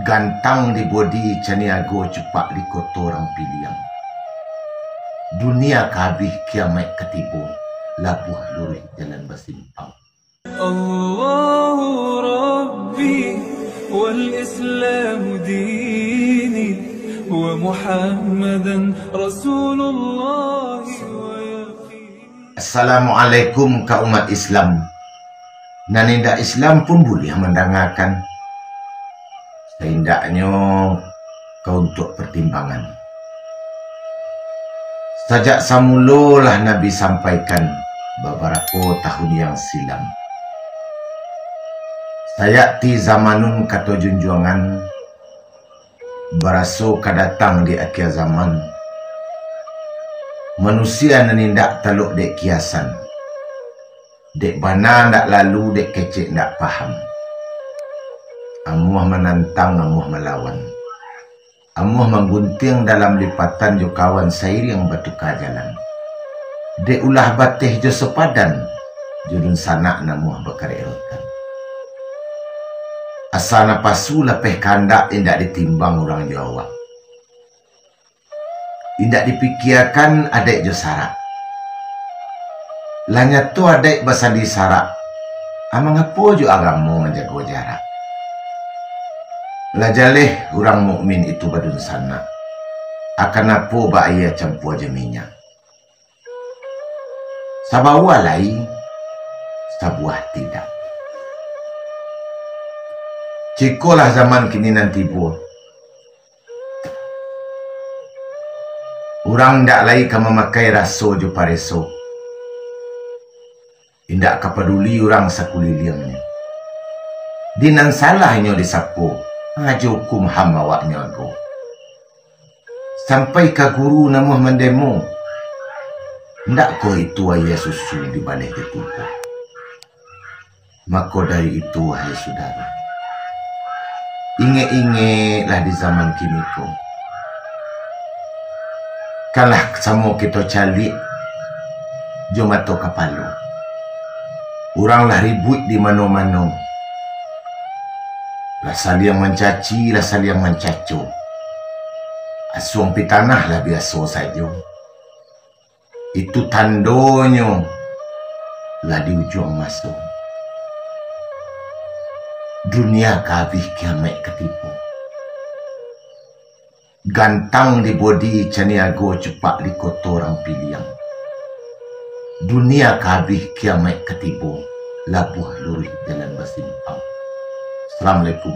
Gantang di bodi caniago cepat di kotorang piliang. Dunia kabih kiamat ketipu, labuh lurih jalan bersimpang. Allahu Rabbi wal Islam dini wa Muhammadan Rasulullah wa yaqini. Assalamualaikum ka umat Islam. Nanindak Islam pun boleh mendengarkan. Seindaknya kau untuk pertimbangan. Sejak samulalah Nabi sampaikan beberapa tahun yang silam. Sayati zamanun kata junjungan, beraso kadatang di akhir zaman. Manusia nanindak taluk dek kiasan. Dek bana ndak lalu, dek kecek ndak paham. Amuah menantang, amuah melawan. Amuah menggunting dalam lipatan jo kawan sair yang bertukar jalan. Dek ulah batih jo sepadan, jurun sanak namuah berkaryakan. Asana pasu lepeh kandak indak ditimbang orang Jawa. Indak dipikirkan adek jo sarak. Lanya tu adek basandi sarak. Amang apa jo agama menjaga jarak. Lajaleh orang mukmin itu badun sana. Akan apa bahaya campur jeminya. Sabawa lai, sabuah tidak. Cikolah zaman kini nanti buah. Orang ndak lai ka memakai raso jo pareso. Indak kapeduli orang sakulilingnya. Dinan salahnya disapu. Ngaji hukum ham awaknya aku. Sampai ke guru namuh mendemo. Ndak ko itu ayah susu di balik ditupu. Maka dari itu wahai saudara, inge-ingelah di zaman kini ko. Kalah sama kita calik jomato kapalu. Orang lah ribut di mana-mana. Lah saling mencaci, lah saling mencacu. Asuang pitanah lah biasa saja. Itu tandanya lah di ujung masuk. Dunia kabih kiamat ketipu. Gantang di bodi caniago cepat di kotorang piliang. Dunia kabih kiamat ketipu, labuh lurih jalan bersimpang. Assalamualaikum.